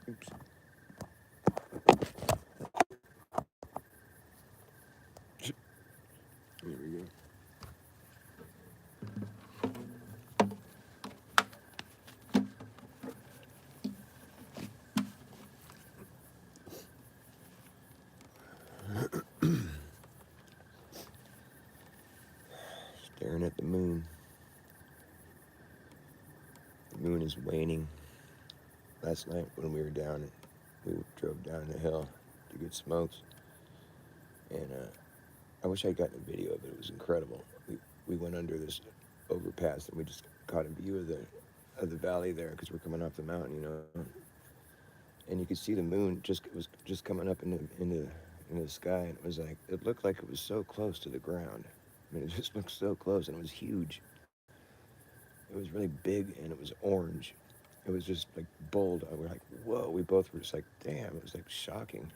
Oops. There we go. Staring at the moon. The moon is waning. Last night when we were down, we drove down the hill to get smokes, and I wish I'd gotten a video of it. It was incredible. We went under this overpass and we just caught a view of the valley there because we're coming off the mountain, and you could see the moon just coming up into the sky, and it looked like it was so close to the ground. I mean, it just looked so close, and it was huge. It was really big, and it was orange. It was just like bold. We're like, whoa. We both were just like, damn. It was like shocking.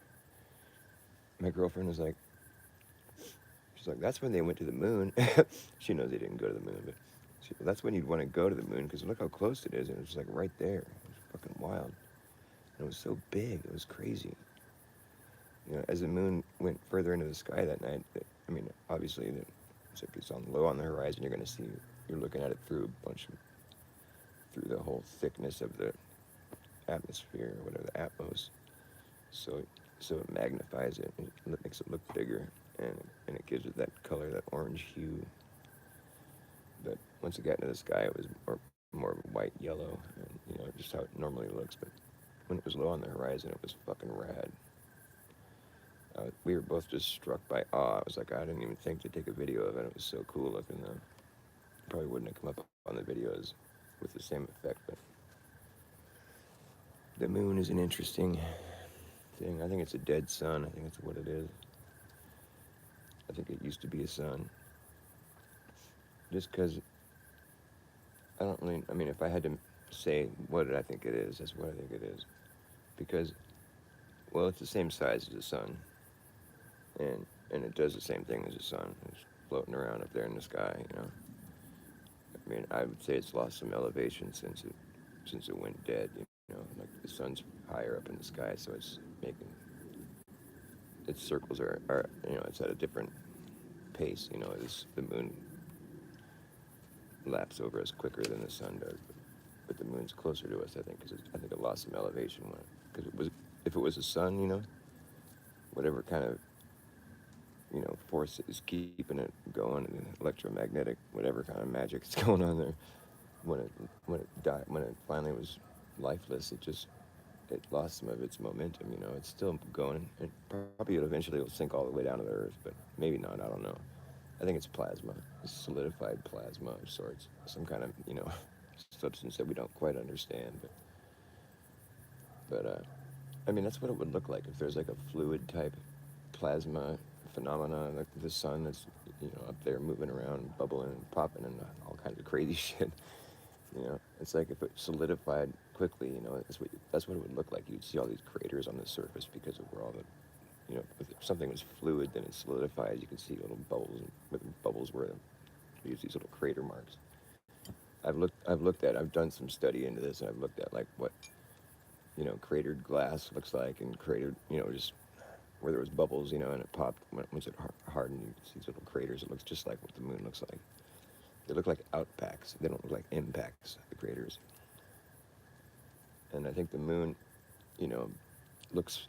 My girlfriend was like, she's like, that's when they went to the moon. She knows they didn't go to the moon, but that's when you'd want to go to the moon because look how close it is, and it was like right there. It was fucking wild. And it was so big. It was crazy. As the moon went further into the sky that night, I mean, obviously, it's on low on the horizon. You're looking at it through the whole thickness of the atmosphere or whatever, the atmos. So, so it magnifies it and it makes it look bigger, and it gives it that color, that orange hue. But once it got into the sky, it was more white yellow, and just how it normally looks. But when it was low on the horizon, it was fucking rad. We were both just struck by awe. I was like, I didn't even think to take a video of it. It was so cool looking, though. Probably wouldn't have come up on the videos with the same effect, but the moon is an interesting thing. I think it's a dead sun. I think that's what it is. I think it used to be a sun. Just because I don't really, I mean, if I had to say what did I think it is, that's what I think it is. Because, well, it's the same size as the sun, and it does the same thing as the sun. It's floating around up there in the sky. I mean, I would say it's lost some elevation since it went dead. Like the sun's higher up in the sky, so it's making its circles are it's at a different pace. The moon laps over us quicker than the sun does, but the moon's closer to us, I think, because I think it lost some elevation because if it was the sun, whatever kind of force is keeping it going, and electromagnetic, whatever kind of magic is going on there, when it died, when it finally was lifeless, it lost some of its momentum. It's still going, and probably eventually it'll sink all the way down to the earth, but maybe not. I don't know. I think it's plasma, it's solidified plasma of sorts, some kind of substance that we don't quite understand. But I mean, that's what it would look like if there's like a fluid type plasma phenomena, like the sun that's up there moving around, bubbling and popping and all kinds of crazy shit. It's like if it solidified quickly, that's what it would look like. You'd see all these craters on the surface because of where all the if something was fluid, then it solidifies. You can see little bubbles, with bubbles where you use these little crater marks. I've done some study into this, and I've looked at like what cratered glass looks like, and cratered, just where there was bubbles, and it popped once it hardened. You see these little craters. It looks just like what the moon looks like. They look like outpacks. They don't look like impacts. The craters. And I think the moon, you know, looks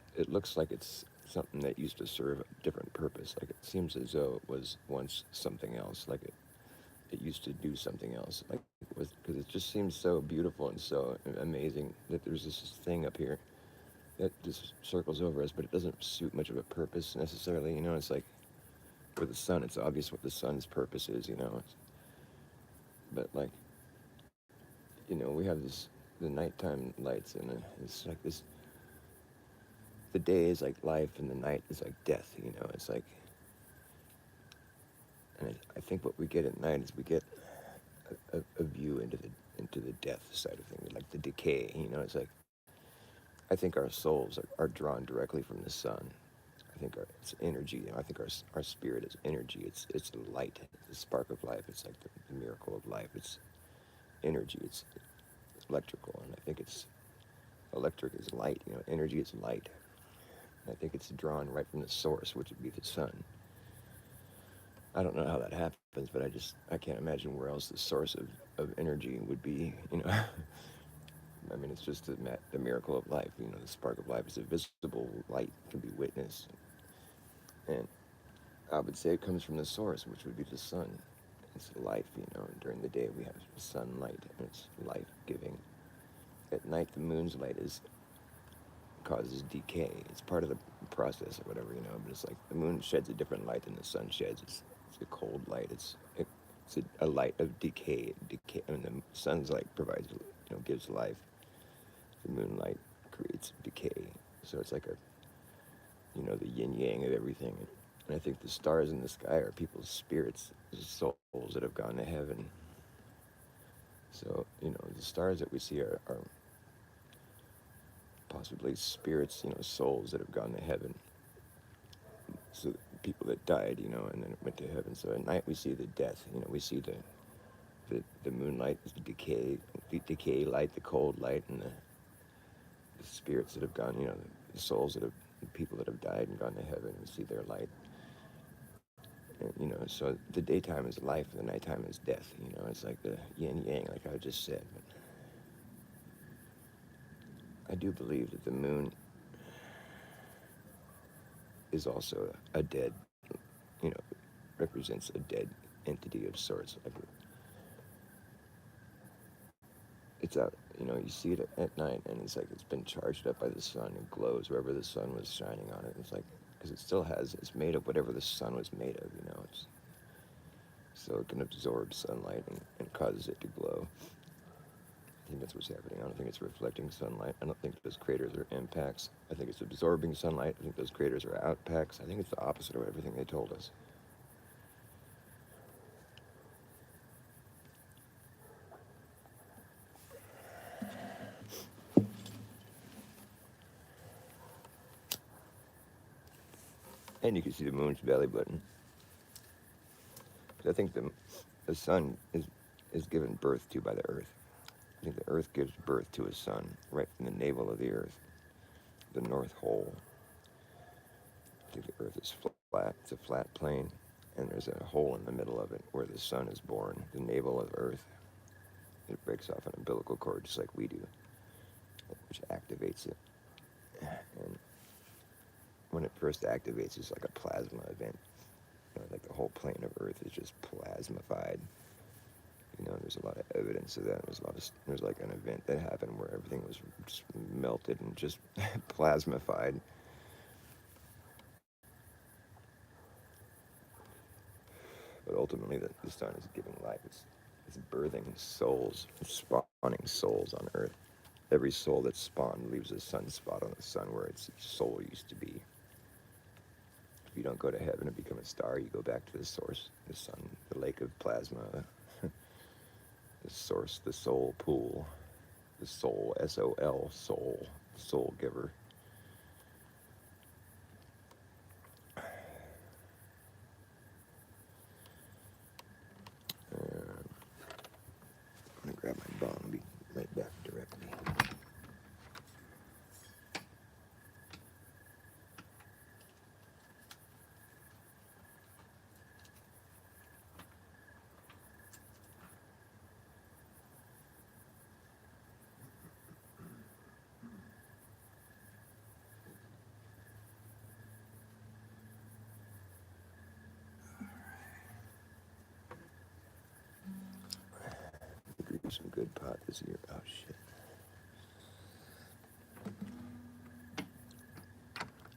like it's something that used to serve a different purpose. Like it seems as though it was once something else. Like it used to do something else. Like because it just seems so beautiful and so amazing that there's this thing up here that just circles over us, but it doesn't suit much of a purpose necessarily. It's like with the sun, it's obvious what the sun's purpose is. But like we have the nighttime lights, and it's like this. The day is like life, and the night is like death. It's like, and I think what we get at night is we get a view into the death side of things, like the decay. It's like I think our souls are drawn directly from the sun. I think it's energy. I think our spirit is energy. It's light, the spark of life. It's like the miracle of life. It's energy. It's electrical, and I think electric is light, energy is light. And I think it's drawn right from the source, which would be the sun. I don't know how that happens, but I can't imagine where else the source of energy would be, I mean, it's just the miracle of life, the spark of life is a visible light, can be witnessed. And I would say it comes from the source, which would be the sun. It's life, and during the day we have sunlight, and it's life-giving. At night, the moon's light causes decay. It's part of the process or whatever, but it's like the moon sheds a different light than the sun sheds. It's a cold light. It's a light of decay. I mean, the sun's light provides, gives life. The moonlight creates decay. So it's like the yin-yang of everything. And I think the stars in the sky are people's spirits, souls that have gone to heaven. So, the stars that we see are possibly spirits, souls that have gone to heaven. So people that died, and then went to heaven. So at night we see the death, we see the moonlight, the decay light, the cold light, and the spirits that have gone, the souls the people that have died and gone to heaven. We see their light. And, so the daytime is life, and the nighttime is death. It's like the yin-yang, like I just said. But I do believe that the moon is also a dead, represents a dead entity of sorts. Like it's out, you see it at night, and it's like it's been charged up by the sun. It glows wherever the sun was shining on it. It's like, because it's made of whatever the sun was made of, so it can absorb sunlight and causes it to glow. I think that's what's happening. I don't think it's reflecting sunlight. I don't think those craters are impacts. I think it's absorbing sunlight. I think those craters are outpacks. I think it's the opposite of everything they told us. And you can see the moon's belly button. I think the sun is given birth to by the earth. I think the earth gives birth to a sun right from the navel of the earth, the North Hole. I think the earth is flat. It's a flat plane, and there's a hole in the middle of it where the sun is born, the navel of earth. It breaks off an umbilical cord just like we do, which activates it. And when it first activates, it's like a plasma event. Like the whole plane of Earth is just plasmified. There's a lot of evidence of that. There's like an event that happened where everything was just melted and just plasmified. But ultimately, the sun is giving life. It's birthing souls, spawning souls on Earth. Every soul that's spawned leaves a sunspot on the sun where its soul used to be. If you don't go to heaven and become a star, you go back to the source, the sun, the lake of plasma, the source, the soul pool, the soul, S-O-L, soul, soul giver. I'm going to grab my bong and be right back directly. Some good pot this year. Oh shit.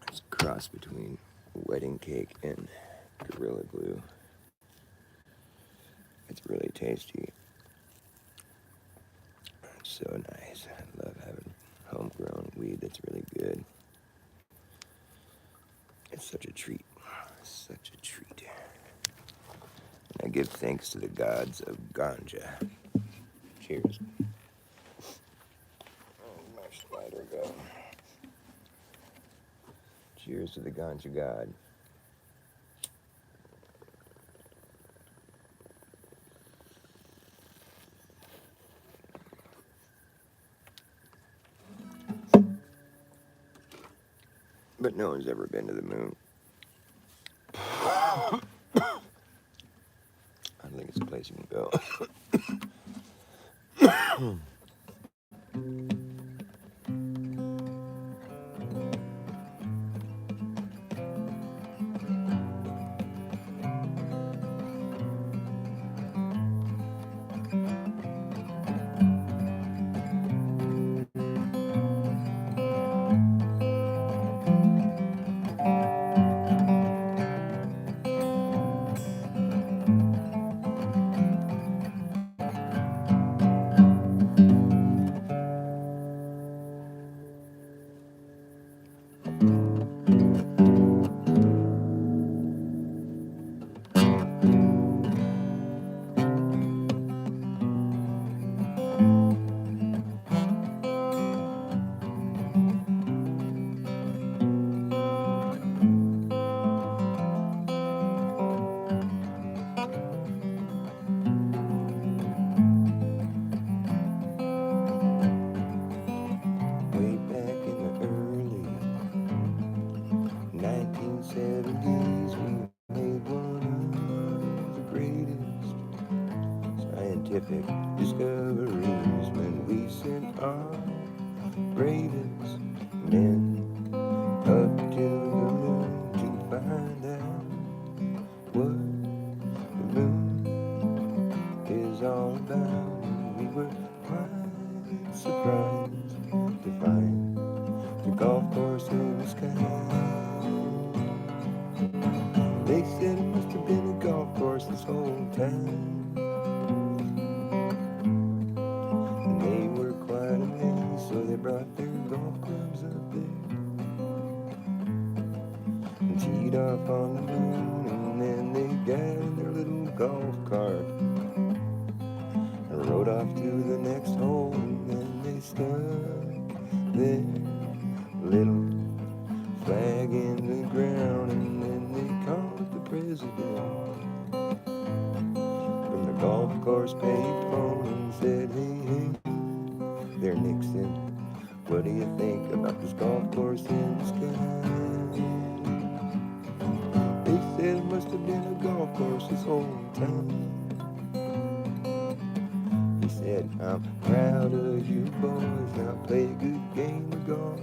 It's a cross between wedding cake and Gorilla Glue. It's really tasty. It's so nice. I love having homegrown weed that's really good. It's such a treat. Such a treat. And I give thanks to the gods of ganja. Cheers. Oh, my spider go. Cheers to the ganja god. but no one's ever been to the moon. I think it's a place you can go. Way back in the early 1970s, we made one of the greatest scientific discoveries when we sent our bravest men up to the moon to find out what the moon is all about. We were quite surprised to find the golf course in the sky. They said it must have been a golf course this whole time. And they were quite amazed, so they brought their golf clubs up there and teed off on the moon. And then they got in their little golf cart and rode off to the next hole. And then they stuck their little flag in the ground, and then they called the president from the golf course payphone and said, hey, hey, there, Nixon, what do you think about this golf course in the sky? They said it must have been a golf course this whole time. He said, I'm proud of you boys, now play a good game of golf.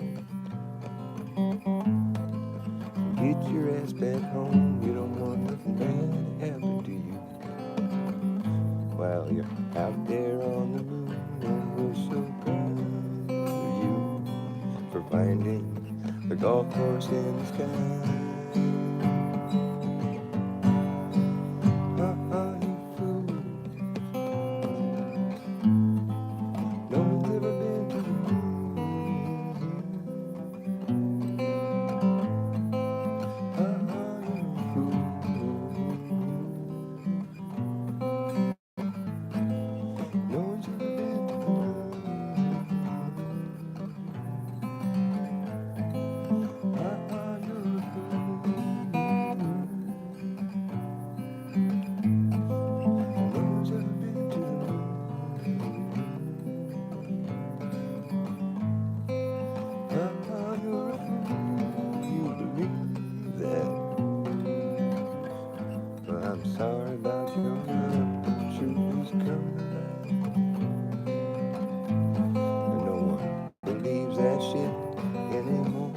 Get your ass back home, you don't want nothing bad to happen to you while you're out there on the moon. And we're so proud of you for finding the golf course in the sky. Ha-ha, you fool. No one's ever been to the moon. I'm sorry about your love, but the truth is coming out. And no one believes that shit anymore.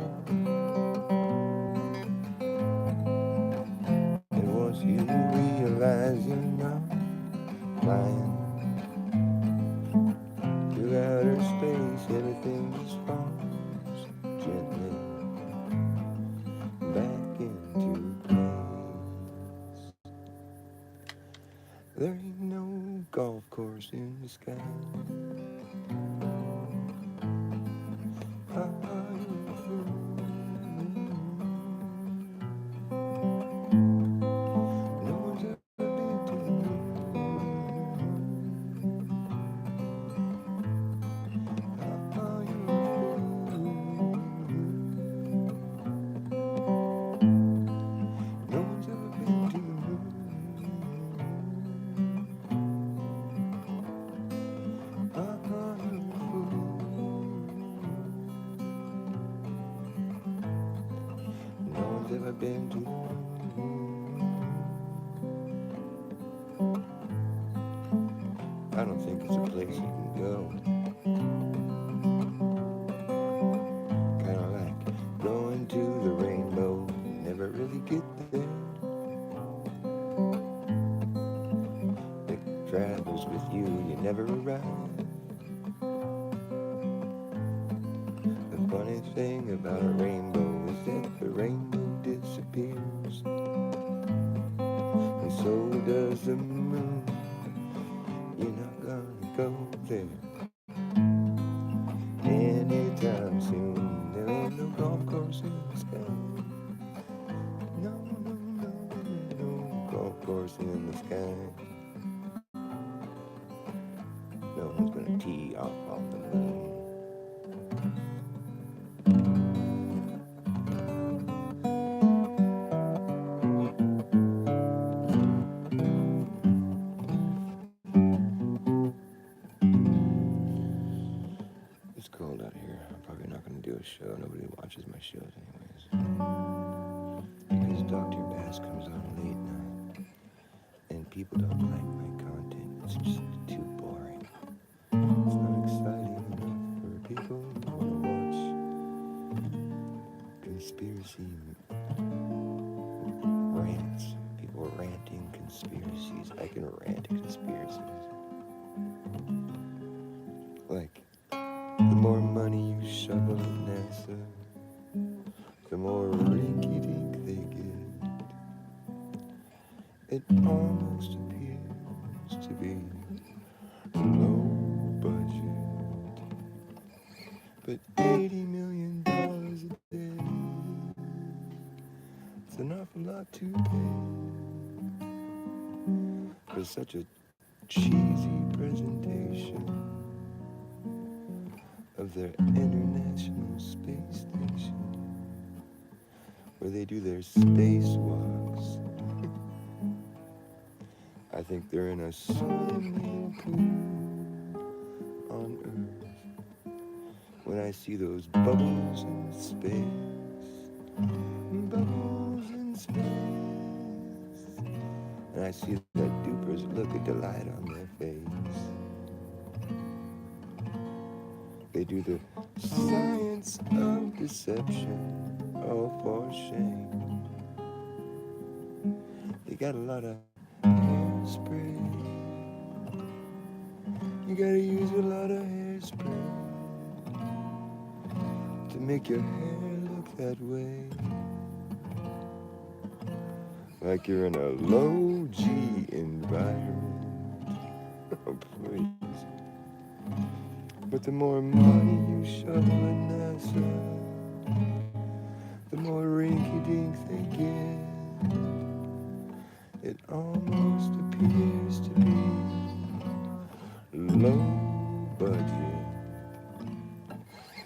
And once you realize you're not flying through outer space, everything just falls gently back into place. There ain't no golf course in the sky. No one's ever been to the moon. No one's ever been to the moon. I've been to the moon. I don't think it's a place you can go. Kinda like going to the rainbow, never really get there. It travels with you, you never arrive. The funny thing about a rainbow is that the rainbow disappears, and so does the moon. You're not gonna go there anytime soon. There ain't no golf course in the sky. No, no, no, no golf course in the sky. No one's gonna tee off the moon. It's cold out here. I'm probably not gonna do a show. Nobody watches my shows anyways. Because Dr. Bass comes on late night, and people don't like my content. It's just too boring. It's not exciting enough for people who want to watch conspiracy rants. People are ranting conspiracies. I can rant conspiracies. Like, the more money you shovel at NASA, the more rinky-dink they get. It almost appears to be low budget, but $80 million a day, it's an awful lot to pay for such a cheesy presentation of their International Space Station, where they do their spacewalks. I think they're in a swimming pool on Earth when I see those bubbles in space, bubbles in space, and I see that duper's look of delight on their face. They do the science of deception, oh for shame. They got a lot of hairspray. You gotta use a lot of hairspray to make your hair look that way. Like you're in a low G environment. Oh, please. But the more money you shovel at NASA, the more rinky-dink they get. It almost appears to be low budget,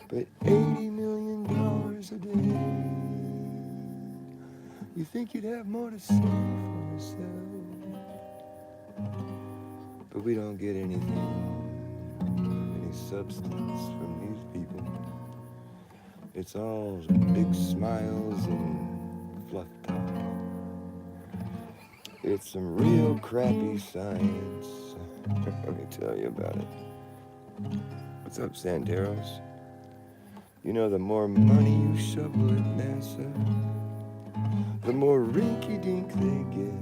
but $80 million a day. You think you'd have more to say for yourself, but we don't get anything, any substance from these people. It's all big smiles and fluff talk. It's some real crappy science. Let me tell you about it. What's up, Santeros? You know, the more money you shovel at NASA, the more rinky-dink they get.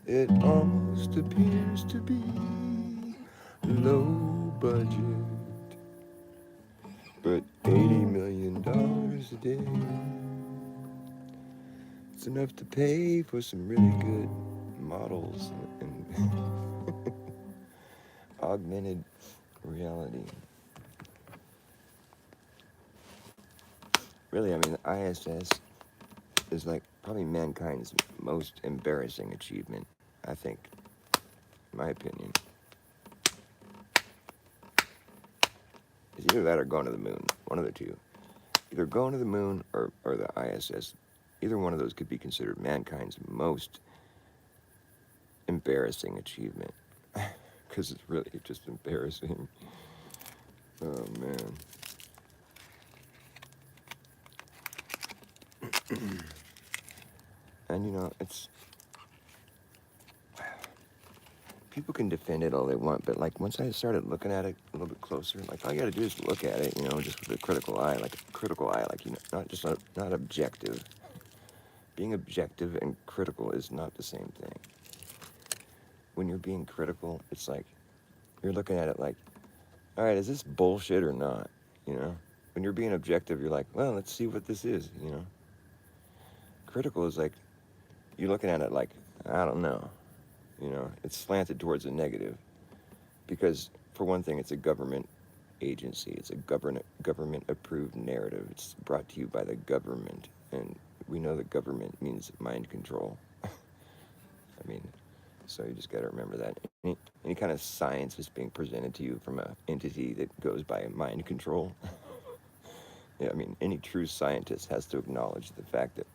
It almost appears to be low budget, but $80 million a day. It's enough to pay for some really good models and augmented reality. Really, I mean, the ISS is like probably mankind's most embarrassing achievement, I think, in my opinion. It's either that or going to the moon, one of the two. Either going to the moon or the ISS. Either one of those could be considered mankind's most embarrassing achievement. Because it's really just embarrassing. Oh, man. And you know, it's people can defend it all they want, but like once I started looking at it a little bit closer, like all you gotta do is look at it, you know, just with a critical eye, like you know, not just not objective. Being objective and critical is not the same thing. When you're being critical, it's like you're looking at it like, all right, is this bullshit or not? You know, when you're being objective, you're like, well, let's see what this is. You know, critical is like you're looking at it like, I don't know. You know, it's slanted towards a negative because, for one thing, it's a government agency. It's a government approved narrative. It's brought to you by the government, and we know that government means mind control. I mean, so you just got to remember that any kind of science is being presented to you from an entity that goes by mind control. Yeah, I mean, any true scientist has to acknowledge the fact that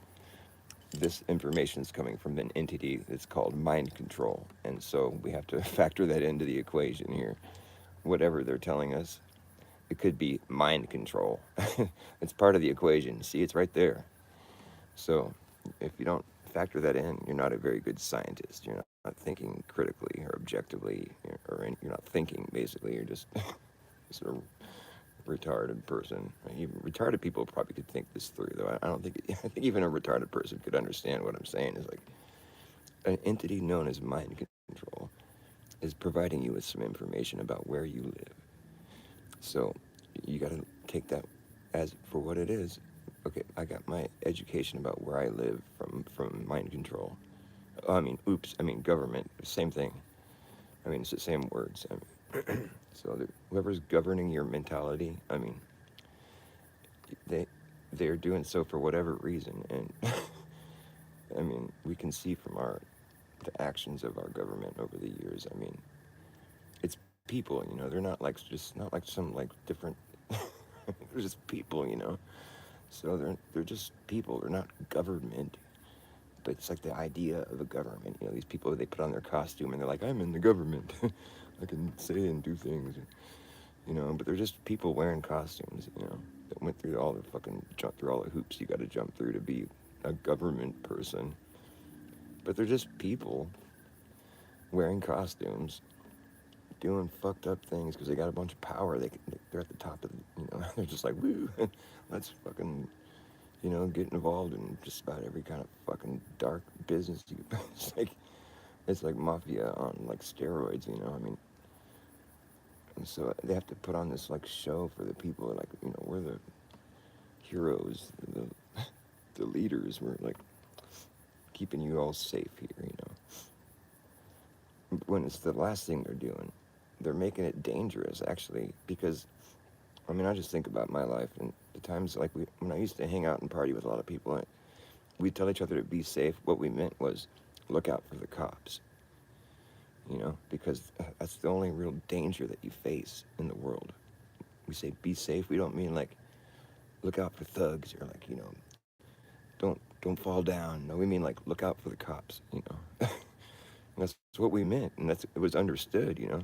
this information is coming from an entity that's called mind control, and so we have to factor that into the equation here. Whatever they're telling us, it could be mind control. It's part of the equation. See, it's right there. So if you don't factor that in, you're not a very good scientist. You're not thinking critically or objectively, you're not thinking, basically. You're just sort of retarded person. Even retarded people probably could think this through, though. I don't think, I think even a retarded person could understand what I'm saying. Is like an entity known as mind control is providing you with some information about where you live. So you got to take that as for what it is. Okay, I got my education about where I live from mind control. I mean, government, same thing. I mean, it's the same words. I mean, so whoever's governing your mentality, I mean, they're doing so for whatever reason, and I mean, we can see from the actions of our government over the years. I mean, it's people, you know. They're not like not like some like different. They're just people, you know. So they're just people. They're not government. But it's like the idea of a government. You know, these people, they put on their costume and they're like, I'm in the government. I can say and do things. You know, but they're just people wearing costumes, you know, that went through jump through all the hoops you got to jump through to be a government person. But they're just people wearing costumes, doing fucked up things because they got a bunch of power. They're at the top of, you know, they're just like, woo, let's fucking, you know, get involved in just about every kind of fucking dark business. It's like mafia on like steroids, you know. I mean, and so they have to put on this like show for the people. Like, you know, we're the heroes, the leaders. We're like keeping you all safe here, you know. When it's the last thing they're doing, they're making it dangerous actually, because I mean, I just think about my life and the times like when I used to hang out and party with a lot of people, we'd tell each other to be safe. What we meant was look out for the cops, you know, because that's the only real danger that you face in the world. We say be safe. We don't mean like look out for thugs or like, you know, don't fall down. No, we mean like look out for the cops, you know. That's what we meant, and it was understood, you know.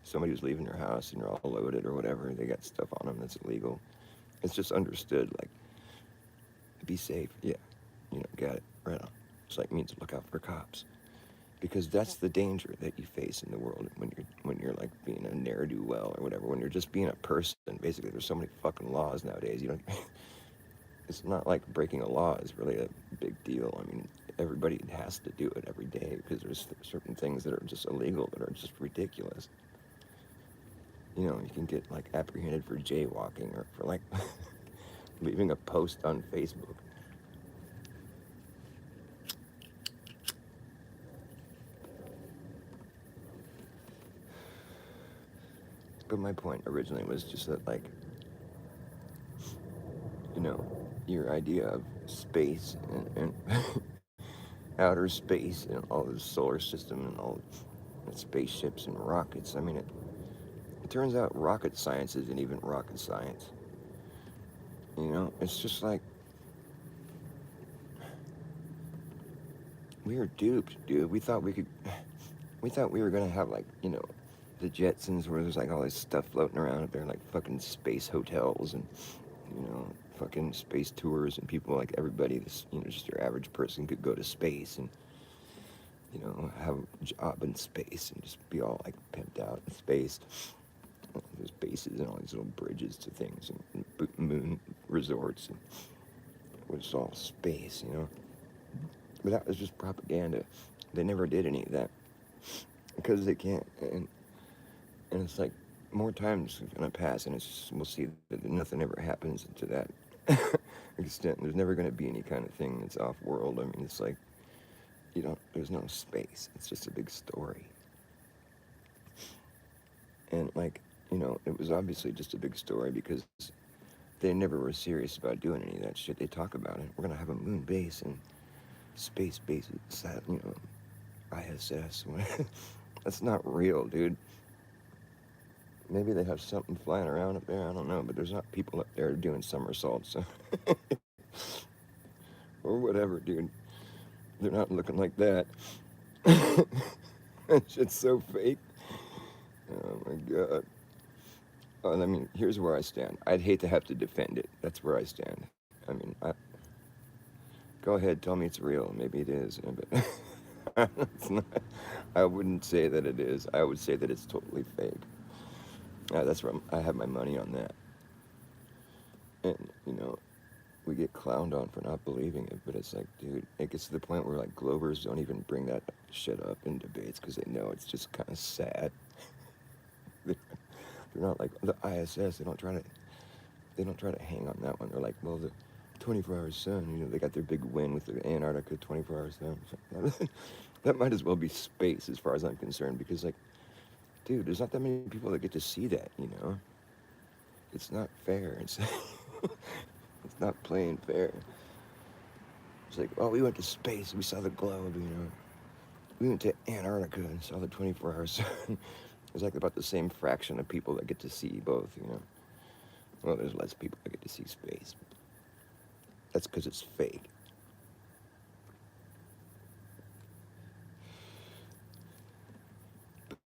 Somebody was leaving your house and you're all loaded or whatever, they got stuff on them that's illegal. It's just understood, like, be safe, yeah, you know, got it, right on. It's like means look out for cops, because that's the danger that you face in the world when you're like being a ne'er-do-well or whatever. When you're just being a person, basically, there's so many fucking laws nowadays. You don't. It's not like breaking a law is really a big deal. I mean, everybody has to do it every day because there's certain things that are just illegal that are just ridiculous. You know, you can get like apprehended for jaywalking or for like leaving a post on Facebook. But my point originally was just that, like, you know, your idea of space and outer space and all the solar system and all the spaceships and rockets. I mean, it turns out rocket science isn't even rocket science. You know, it's just like, we were duped, dude. We thought we were gonna have like, you know, the Jetsons where there's like all this stuff floating around up there, like fucking space hotels and, you know, fucking space tours and people like everybody, this, you know, just your average person could go to space and, you know, have a job in space and just be all like pimped out in space. There's bases and all these little bridges to things and moon resorts and it was all space, you know. But that was just propaganda. They never did any of that because they can't. And it's like more time's gonna pass, and it's just, we'll see that nothing ever happens to that extent. There's never gonna be any kind of thing that's off world. I mean, it's like you don't. There's no space. It's just a big story. And like you know, it was obviously just a big story because they never were serious about doing any of that shit. They talk about it. We're gonna have a moon base and space base, you know, ISS. That's not real, dude. Maybe they have something flying around up there. I don't know, but there's not people up there doing somersaults or whatever, dude. They're not looking like that. That shit's so fake. Oh my god. I mean, here's where I stand. I'd hate to have to defend it. That's where I stand. I mean, go ahead, tell me it's real. Maybe it is, but it's not. I wouldn't say that it is. I would say that it's totally fake. That's where I have my money on that. And you know, we get clowned on for not believing it, but it's like, dude, it gets to the point where like Glovers don't even bring that shit up in debates because they know it's just kind of sad. They're not like the ISS. They don't try to hang on that one. They're like, well, the 24-hour sun. You know, they got their big win with the Antarctica 24-hour sun. That might as well be space as far as I'm concerned because like, dude, there's not that many people that get to see that. You know, it's not fair. It's it's not plain fair. It's like, oh, we went to space, we saw the globe, you know. We went to Antarctica and saw the 24-hour sun. It's like about the same fraction of people that get to see both, you know. Well, there's less people that get to see space. That's because it's fake.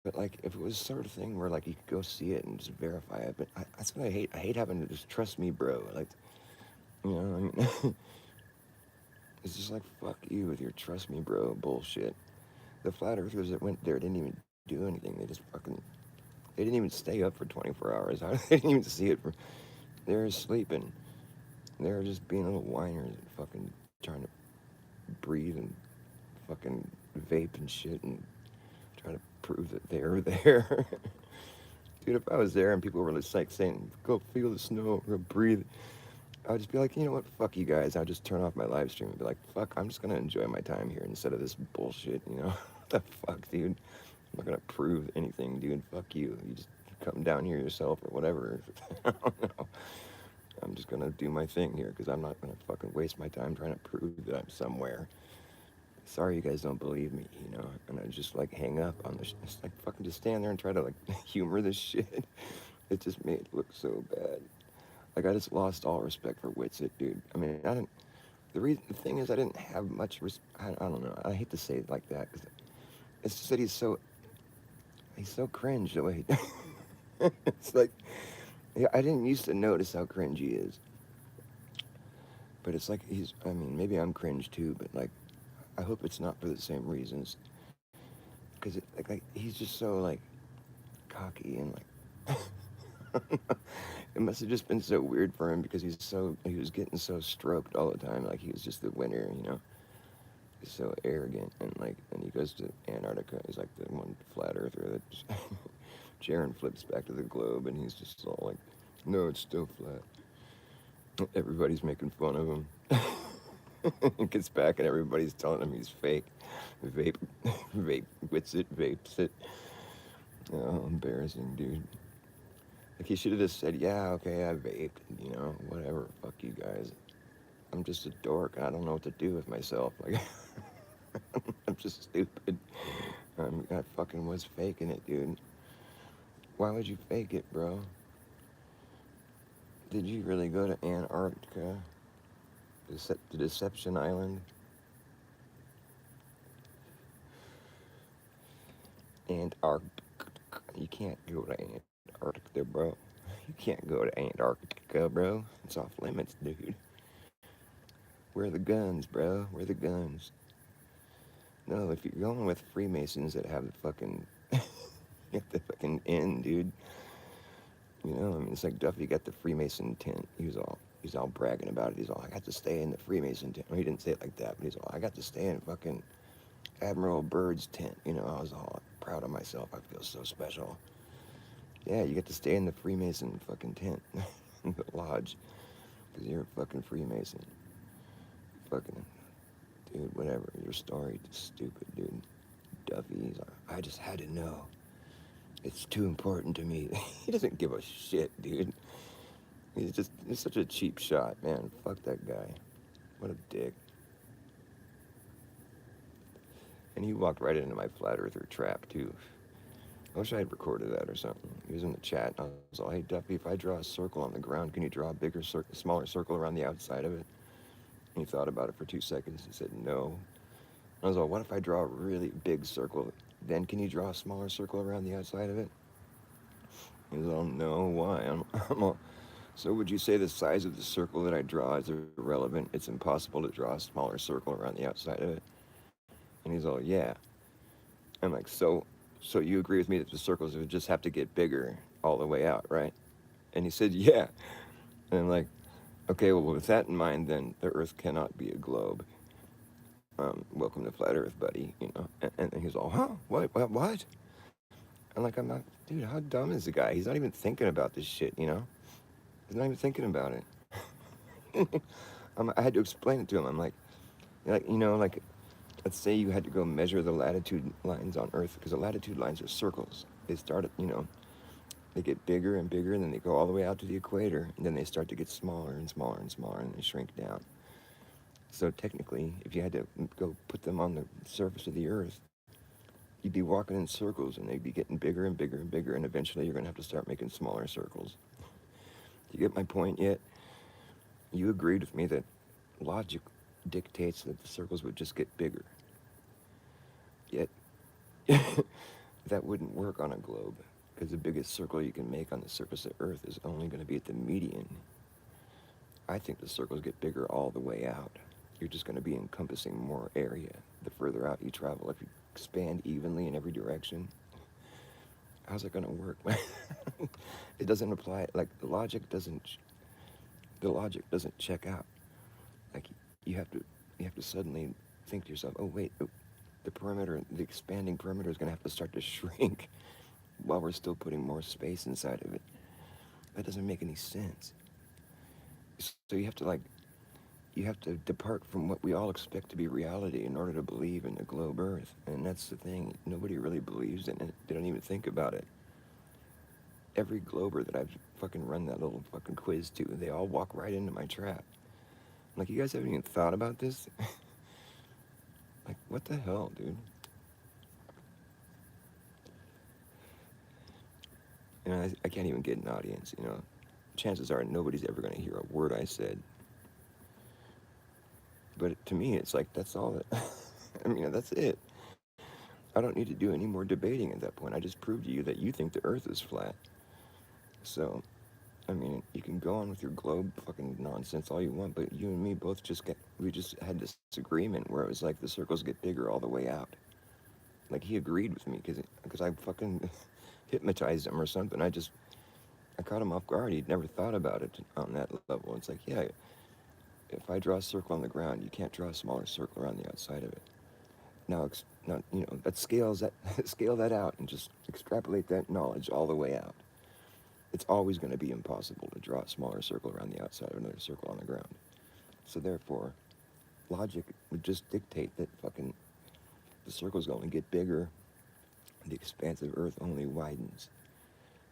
But like, if it was sort of thing where like you could go see it and just verify it, but that's what I hate. I hate having to just trust me, bro. Like, you know, I mean, it's just like, fuck you with your trust me, bro bullshit. The flat earthers that went there didn't even do anything. They just fucking, they didn't even stay up for 24 hours. They didn't even see it. They were sleeping. They were just being little whiners and fucking trying to breathe and fucking vape and shit and try to prove that they were there. Dude, if I was there and people were just like saying, go feel the snow, go breathe, I would just be like, you know what, fuck you guys. I'd just turn off my live stream and be like, fuck, I'm just gonna enjoy my time here instead of this bullshit, you know? What the fuck, dude? I'm not gonna prove anything, dude. Fuck you. You just come down here yourself or whatever. I don't know. I'm just gonna do my thing here because I'm not gonna fucking waste my time trying to prove that I'm somewhere. Sorry you guys don't believe me, you know? And I just like hang up on this. It's like fucking just stand there and try to like humor this shit. It just made it look so bad. Like I just lost all respect for Witsit, dude. I mean, I didn't. The thing is, I didn't have much. I don't know. I hate to say it like that because it's just that he's so cringe the way. It's like, yeah, I didn't used to notice how cringe he is, but it's like he's. I mean, maybe I'm cringe too, but like, I hope it's not for the same reasons. Because like he's just so like cocky and like. It must have just been so weird for him because he was getting so stroked all the time, like he was just the winner, you know. He's so arrogant and like, and he goes to Antarctica. He's like the one flat earther that just Jaron flips back to the globe and he's just all like, no, it's still flat. Everybody's making fun of him. He gets back and everybody's telling him he's fake. Vape, Witsit, vapes it. Oh, embarrassing, dude. Like he should have just said, yeah, okay, I vaped, you know, whatever, fuck you guys. I'm just a dork. I don't know what to do with myself. Like, I'm just stupid. I fucking was faking it, dude. Why would you fake it, bro? Did you really go to Antarctica? The Deception Island? Antarctica. You can't go to Antarctica, bro. You can't go to Antarctica, bro. It's off limits, dude. Where are the guns, bro? Where are the guns? No, if you're going with Freemasons that have the fucking, at the fucking end, dude. You know, I mean, it's like Duffy got the Freemason tent. He's all bragging about it. He's all, I got to stay in the Freemason tent. Well, he didn't say it like that, but he's all, I got to stay in fucking Admiral Byrd's tent. You know, I was all proud of myself. I feel so special. Yeah, you get to stay in the Freemason fucking tent, in the lodge, because you're a fucking Freemason. Fucking, dude, whatever. Your story is stupid, dude. Duffy, he's like, I just had to know. It's too important to me. He doesn't give a shit, dude. He's such a cheap shot, man. Fuck that guy. What a dick. And he walked right into my flat earther trap, too. I wish I had recorded that or something. He was in the chat, and I was all, hey, Duffy, if I draw a circle on the ground, can you draw a bigger, smaller circle around the outside of it? And he thought about it for 2 seconds. He said, no. And I was all, what if I draw a really big circle? Then can you draw a smaller circle around the outside of it? He was all, no, why? I'm all, so would you say the size of the circle that I draw is irrelevant? It's impossible to draw a smaller circle around the outside of it? And he's all, yeah. I'm like, so you agree with me that the circles would just have to get bigger all the way out, right? And he said, yeah. And I'm like, okay, well, with that in mind, then the Earth cannot be a globe. Welcome to Flat Earth, buddy. You know, and he's all, huh? What? I'm like, I'm not, dude. How dumb is the guy? He's not even thinking about this shit. You know, he's not even thinking about it. I had to explain it to him. I'm like, you know, like, let's say you had to go measure the latitude lines on Earth, because the latitude lines are circles. They start at, you know, they get bigger and bigger, and then they go all the way out to the equator, and then they start to get smaller and smaller and smaller, and they shrink down. So technically, if you had to go put them on the surface of the Earth, you'd be walking in circles, and they'd be getting bigger and bigger and bigger, and eventually you're going to have to start making smaller circles. Do you get my point yet? You agreed with me that logic dictates that the circles would just get bigger. Yet, that wouldn't work on a globe, because the biggest circle you can make on the surface of Earth is only going to be at the median. I think the circles get bigger all the way out. You're just going to be encompassing more area the further out you travel. If you expand evenly in every direction, how's it going to work? It doesn't apply. Like, the logic doesn't check out. Like, you have to suddenly think to yourself, oh wait, the expanding perimeter is going to have to start to shrink while we're still putting more space inside of it. That doesn't make any sense. So you have to depart from what we all expect to be reality in order to believe in the globe Earth. And that's the thing. Nobody really believes in it. They don't even think about it. Every glober that I've fucking run that little fucking quiz to, they all walk right into my trap. I'm like, you guys haven't even thought about this? Like, what the hell, dude? You know, I can't even get an audience, you know. Chances are nobody's ever going to hear a word I said. But to me, it's like, that's all that, I mean, that's it. I don't need to do any more debating at that point. I just proved to you that you think the Earth is flat. So, I mean, you can go on with your globe fucking nonsense all you want, but you and me both we just had this agreement where it was like the circles get bigger all the way out. Like, he agreed with me because I fucking hypnotized him or something. I caught him off guard. He'd never thought about it on that level. It's like, yeah, if I draw a circle on the ground, you can't draw a smaller circle around the outside of it. Now, you know, that scale that out and just extrapolate that knowledge all the way out. It's always going to be impossible to draw a smaller circle around the outside of another circle on the ground. So therefore, logic would just dictate that fucking the circle's going to get bigger, the expanse of Earth only widens.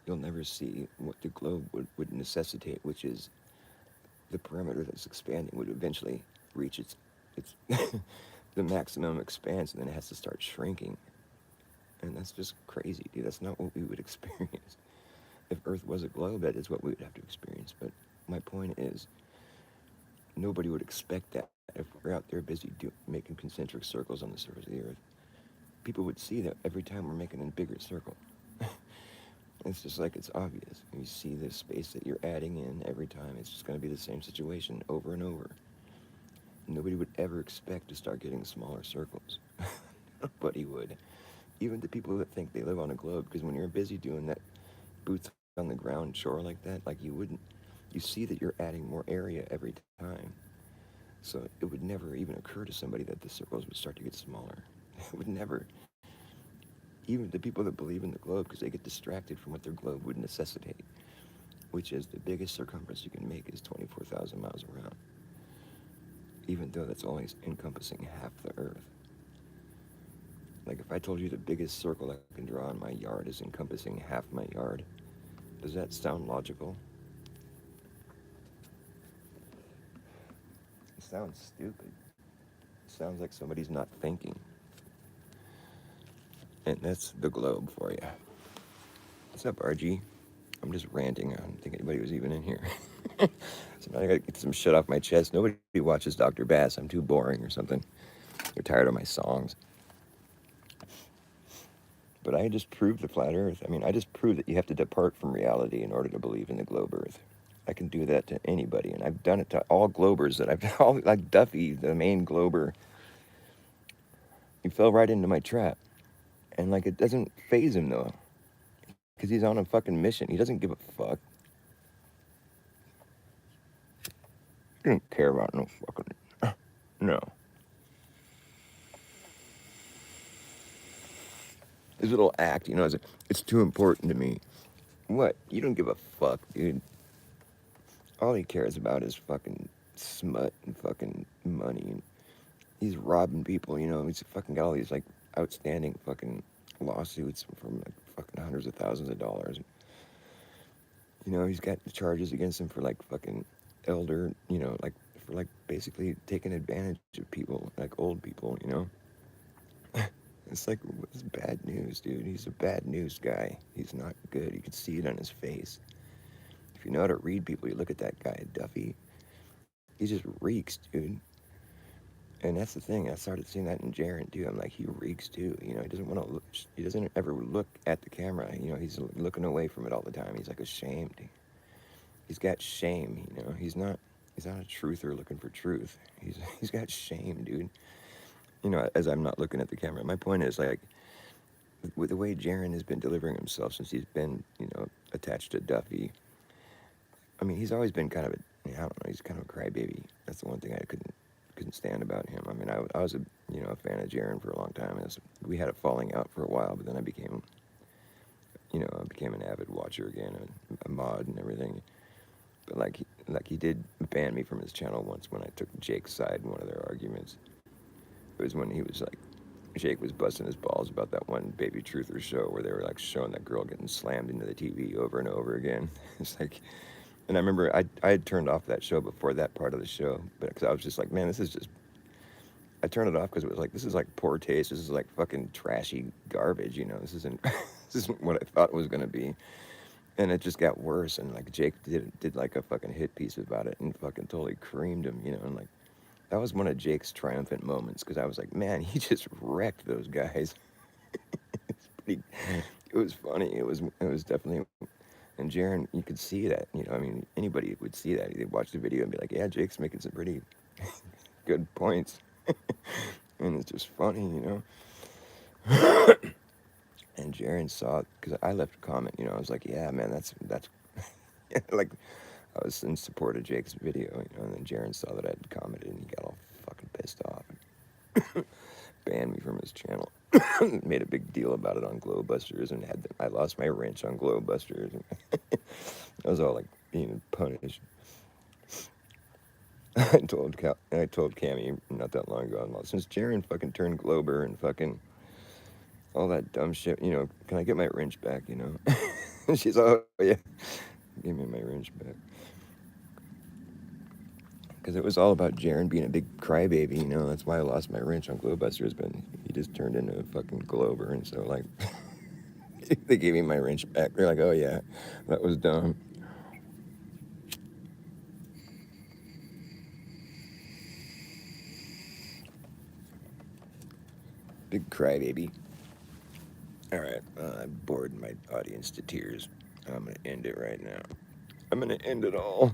You'll never see what the globe would necessitate, which is the perimeter that's expanding would eventually reach its the maximum expanse, and then it has to start shrinking. And that's just crazy, dude. That's not what we would experience. If Earth was a globe, that is what we would have to experience. But my point is, nobody would expect that if we're out there busy making concentric circles on the surface of the Earth. People would see that every time we're making a bigger circle. It's just like it's obvious. You see the space that you're adding in every time. It's just going to be the same situation over and over. Nobody would ever expect to start getting smaller circles. Nobody would. Even the people that think they live on a globe, because when you're busy doing that boots on the ground chore like that, like you see that you're adding more area every time. So it would never even occur to somebody that the circles would start to get smaller. It would never. Even the people that believe in the globe, because they get distracted from what their globe would necessitate, which is the biggest circumference you can make is 24,000 miles around, even though that's only encompassing half the Earth. Like if I told you the biggest circle I can draw in my yard is encompassing half my yard, does that sound logical? It sounds stupid. It sounds like somebody's not thinking. And that's the globe for you. What's up, RG? I'm just ranting. I don't think anybody was even in here. So now I gotta get some shit off my chest. Nobody watches Dr. Bass. I'm too boring or something. They're tired of my songs. But I just proved the flat Earth. I mean, I just proved that you have to depart from reality in order to believe in the globe Earth. I can do that to anybody, and I've done it to all globers that I've all like Duffy, the main glober. He fell right into my trap, and like it doesn't phase him though, because he's on a fucking mission. He doesn't give a fuck. He doesn't care about no fucking no. His little act, it's too important to me. What? You don't give a fuck, dude. All he cares about is fucking smut and fucking money. And he's robbing people, He's fucking got all these, like, outstanding fucking lawsuits from, like, fucking hundreds of thousands of dollars. He's got charges against him for, like, fucking elder, like, for, like, basically taking advantage of people, like, old people. It's like, it's bad news, dude. He's a bad news guy. He's not good. You can see it on his face. If you know how to read people, you look at that guy, Duffy. He just reeks, dude. And that's the thing. I started seeing that in Jaren too. I'm like, he reeks too. He doesn't want to look. He doesn't ever look at the camera. He's looking away from it all the time. He's like ashamed. He's got shame. He's not. He's not a truther looking for truth. He's got shame, dude. As I'm not looking at the camera. My point is like, with the way Jaren has been delivering himself since he's been, attached to Duffy. I mean, he's always been kind of I don't know. He's kind of a crybaby. That's the one thing I couldn't stand about him. I mean, I was a fan of Jaren for a long time. We had a falling out for a while, but then I became an avid watcher again, a mod and everything. But like he did ban me from his channel once when I took Jake's side in one of their arguments. It was when he was like, Jake was busting his balls about that one Baby Truther show where they were like showing that girl getting slammed into the TV over and over again. It's like, and I remember I had turned off that show before that part of the show, but because I was just like, man, this is just. I turned it off because it was like, this is like poor taste. This is like fucking trashy garbage. This isn't this isn't what I thought it was gonna be. And it just got worse. And like Jake did like a fucking hit piece about it and fucking totally creamed him. And like that was one of Jake's triumphant moments because I was like, man, he just wrecked those guys. It was funny. It was definitely. And Jaren, you could see that, I mean, anybody would see that. They'd watch the video and be like, yeah, Jake's making some pretty good points. And it's just funny. And Jaren saw it, because I left a comment, I was like, yeah, man, that's, like, I was in support of Jake's video, and then Jaren saw that I had commented, and he got all fucking pissed off. Banned me from his channel. Made a big deal about it on Glowbusters, and I lost my wrench on Glowbusters. I was all like being punished. I told Cammy not that long ago, since Jaren fucking turned Glober and fucking all that dumb shit, can I get my wrench back, And she's like, oh yeah, give me my wrench back. Because it was all about Jaren being a big crybaby, that's why I lost my wrench on Glowbusters, but he just turned into a fucking Glober, and so like, they gave me my wrench back. They're like, oh yeah, that was dumb. Big crybaby. Alright, I bored my audience to tears. I'm gonna end it right now. I'm gonna end it all.